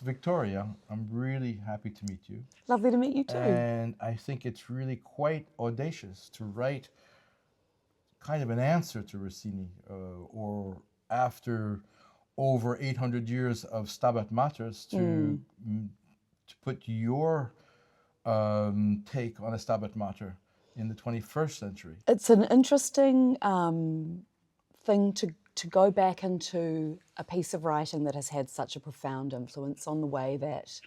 So Victoria, I'm really happy to meet you. Lovely to meet you too. And I think it's really quite audacious to write kind of an answer to Rossini, or after over 800 years of Stabat Maters, to put your take on a Stabat Mater in the 21st century. It's an interesting thing to go back into a piece of writing that has had such a profound influence on the way that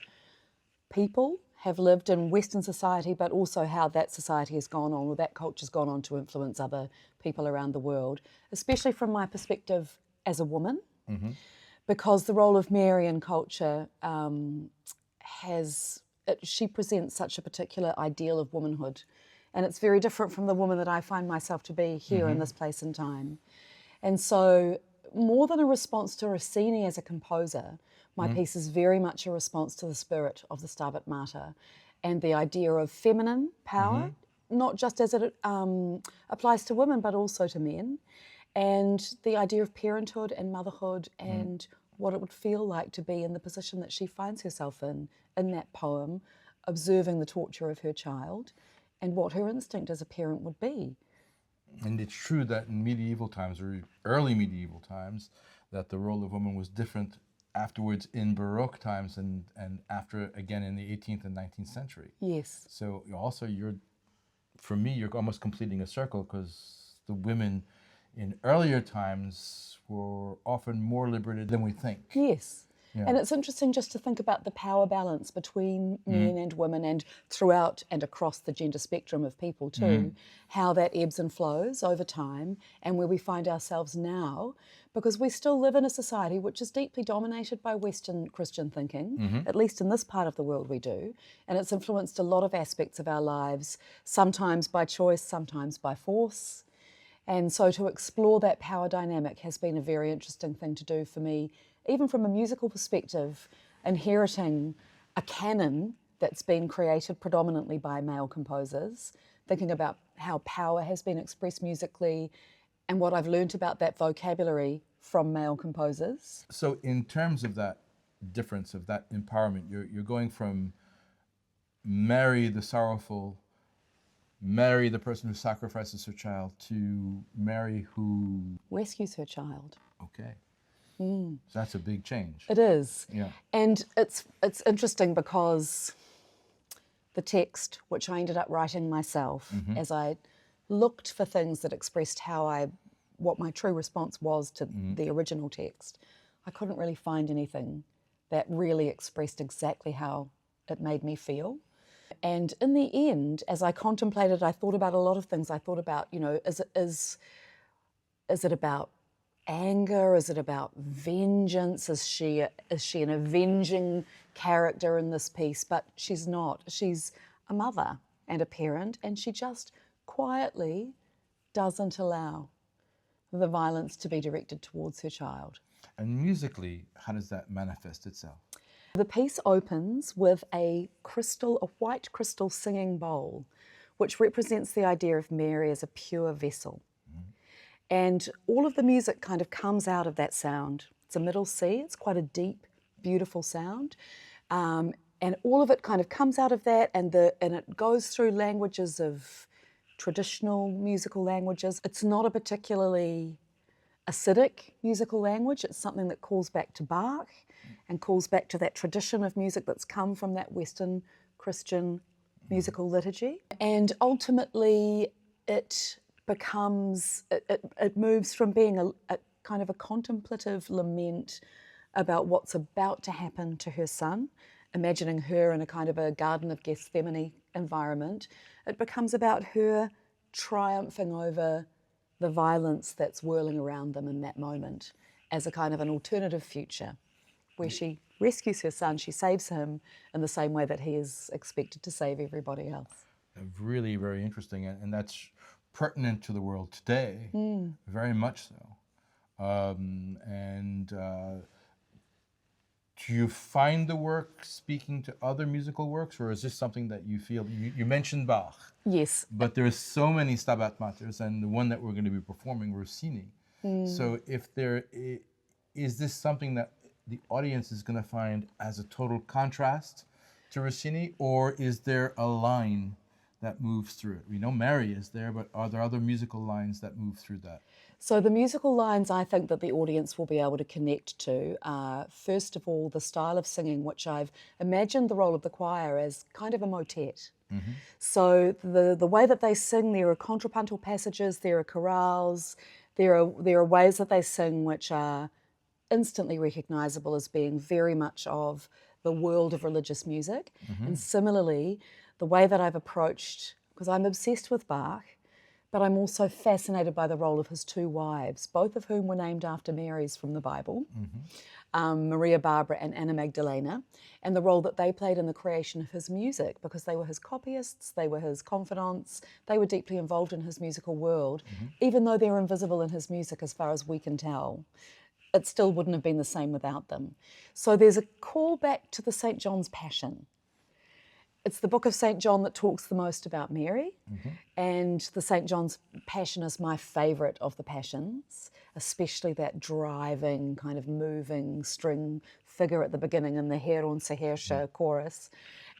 people have lived in Western society, but also how that society has gone on, or that culture's gone on to influence other people around the world, especially from my perspective as a woman, because the role of Mary in culture she presents such a particular ideal of womanhood, and it's very different from the woman that I find myself to be here in this place and time. And so, more than a response to Rossini as a composer, my piece is very much a response to the spirit of the Stabat Mater and the idea of feminine power, not just as it applies to women, but also to men, and the idea of parenthood and motherhood and what it would feel like to be in the position that she finds herself in that poem, observing the torture of her child and what her instinct as a parent would be. And it's true that in medieval times, or early medieval times, that the role of woman was different afterwards in Baroque times and after, again, in the 18th and 19th century. Yes. So also, for me, you're almost completing a circle, because the women in earlier times were often more liberated than we think. Yes. Yeah. And it's interesting just to think about the power balance between men and women, and throughout and across the gender spectrum of people too, how that ebbs and flows over time, and where we find ourselves now, because we still live in a society which is deeply dominated by Western Christian thinking, at least in this part of the world we do, and it's influenced a lot of aspects of our lives, sometimes by choice, sometimes by force. And so to explore that power dynamic has been a very interesting thing to do for me, even from a musical perspective, inheriting a canon that's been created predominantly by male composers, thinking about how power has been expressed musically and what I've learned about that vocabulary from male composers. So in terms of that difference, of that empowerment, you're going from Mary the sorrowful, Mary the person who sacrifices her child, to Mary who rescues her child. Okay. So that's a big change. It is. Yeah. And it's interesting because the text, which I ended up writing myself, as I looked for things that expressed what my true response was to the original text, I couldn't really find anything that really expressed exactly how it made me feel. And in the end, as I contemplated, I thought about a lot of things. I thought about, is it about anger? Is it about vengeance? Is she an avenging character in this piece? But she's not. She's a mother and a parent, and she just quietly doesn't allow the violence to be directed towards her child. And musically, how does that manifest itself? The piece opens with a white crystal singing bowl, which represents the idea of Mary as a pure vessel. And all of the music kind of comes out of that sound. It's a middle C, it's quite a deep, beautiful sound. And all of it kind of comes out of that, and it goes through languages of traditional musical languages. It's not a particularly acidic musical language. It's something that calls back to Bach and calls back to that tradition of music that's come from that Western Christian musical liturgy. And ultimately, it moves from being a kind of a contemplative lament about what's about to happen to her son, imagining her in a kind of a Garden of Gethsemane environment. It becomes about her triumphing over the violence that's whirling around them in that moment, as a kind of an alternative future where she rescues her son, she saves him in the same way that he is expected to save everybody else. Really very interesting, and that's pertinent to the world today, very much so. Do you find the work speaking to other musical works, or is this something that you feel, you mentioned Bach? Yes. But there are so many Stabat Maters, and the one that we're going to be performing, Rossini. So is this something that the audience is going to find as a total contrast to Rossini, or is there a line that moves through it? We know Mary is there, but are there other musical lines that move through that? So the musical lines I think that the audience will be able to connect to are, first of all, the style of singing, which I've imagined the role of the choir as kind of a motet. So the way that they sing, there are contrapuntal passages, there are chorales, there are ways that they sing which are instantly recognisable as being very much of the world of religious music. And similarly, the way that I've approached, because I'm obsessed with Bach, but I'm also fascinated by the role of his two wives, both of whom were named after Marys from the Bible, Maria Barbara and Anna Magdalena, and the role that they played in the creation of his music, because they were his copyists, they were his confidants, they were deeply involved in his musical world, even though they're invisible in his music as far as we can tell. It still wouldn't have been the same without them. So there's a call back to the St. John's Passion. It's the book of St. John that talks the most about Mary, and the St. John's Passion is my favourite of the passions, especially that driving, kind of moving string figure at the beginning in the Herr unser Herrscher chorus.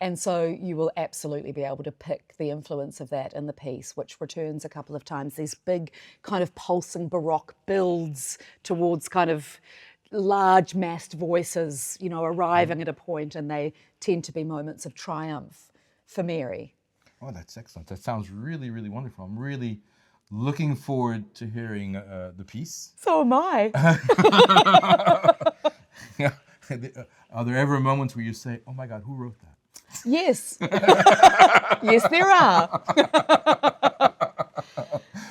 And so you will absolutely be able to pick the influence of that in the piece, which returns a couple of times. These big kind of pulsing Baroque builds towards kind of large massed voices, you know, arriving at a point, and they tend to be moments of triumph for Mary. Oh, that's excellent. That sounds really, really wonderful. I'm really looking forward to hearing the piece. So am I. Yeah. Are there ever moments where you say, "Oh my God, who wrote that?" Yes. Yes, there are.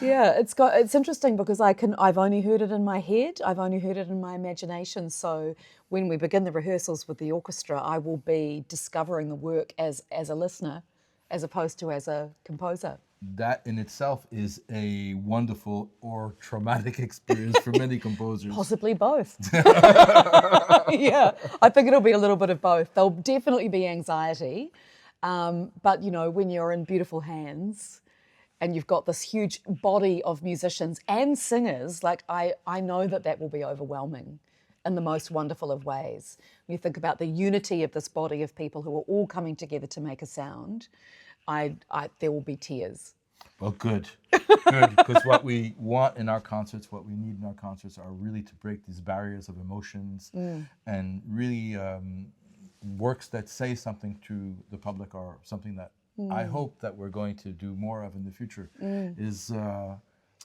Yeah, it's interesting because I've only heard it in my head, I've only heard it in my imagination. So when we begin the rehearsals with the orchestra, I will be discovering the work as a listener, as opposed to as a composer. That in itself is a wonderful or traumatic experience for many composers. Possibly both. Yeah, I think it'll be a little bit of both. There'll definitely be anxiety, but you know, when you're in beautiful hands and you've got this huge body of musicians and singers, like I know that will be overwhelming in the most wonderful of ways. When you think about the unity of this body of people who are all coming together to make a sound, there will be tears. Well, good, good, because what we want in our concerts, what we need in our concerts are really to break these barriers of emotions and really works that say something to the public, or something that I hope that we're going to do more of in the future. Is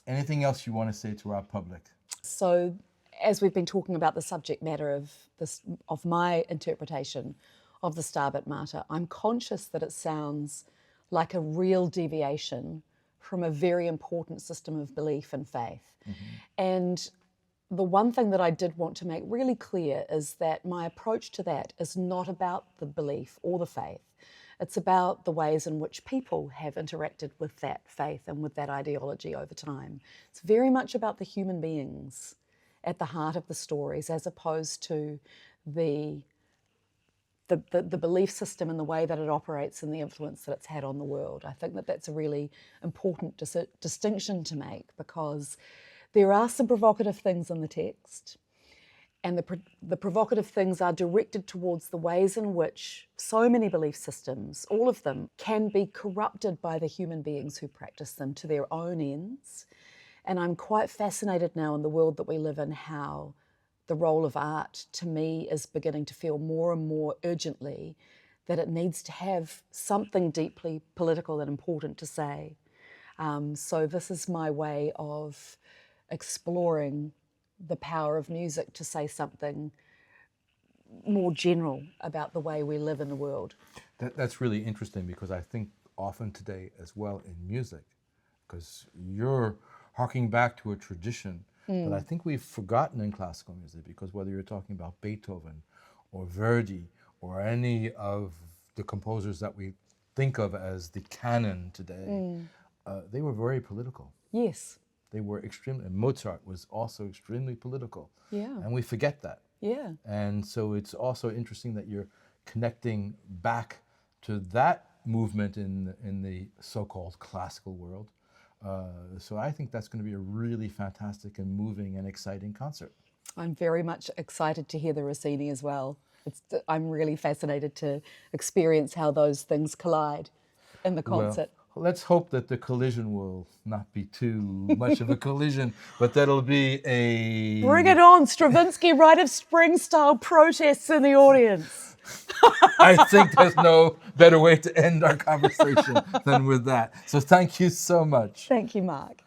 anything else you want to say to our public? So, as we've been talking about the subject matter of my interpretation of the Stabat Mater, I'm conscious that it sounds like a real deviation from a very important system of belief and faith. And the one thing that I did want to make really clear is that my approach to that is not about the belief or the faith. It's about the ways in which people have interacted with that faith and with that ideology over time. It's very much about the human beings at the heart of the stories, as opposed to the belief system and the way that it operates and the influence that it's had on the world. I think that that's a really important distinction to make, because there are some provocative things in the text, and the provocative things are directed towards the ways in which so many belief systems, all of them, can be corrupted by the human beings who practice them to their own ends. And I'm quite fascinated now in the world that we live in, how the role of art, to me, is beginning to feel more and more urgently that it needs to have something deeply political and important to say. So this is my way of exploring the power of music to say something more general about the way we live in the world. That's really interesting, because I think often today as well in music, because you're harking back to a tradition that I think we've forgotten in classical music, because whether you're talking about Beethoven or Verdi or any of the composers that we think of as the canon today, they were very political. Yes. They were extremely, and Mozart was also extremely political. Yeah. And we forget that. Yeah. And so it's also interesting that you're connecting back to that movement in the so-called classical world. So I think that's going to be a really fantastic and moving and exciting concert. I'm very much excited to hear the Rossini as well. I'm really fascinated to experience how those things collide in the concert. Well, let's hope that the collision will not be too much of a collision, but that'll be a... Bring it on, Stravinsky Rite of Spring style protests in the audience. I think there's no better way to end our conversation than with that. So thank you so much. Thank you, Marc.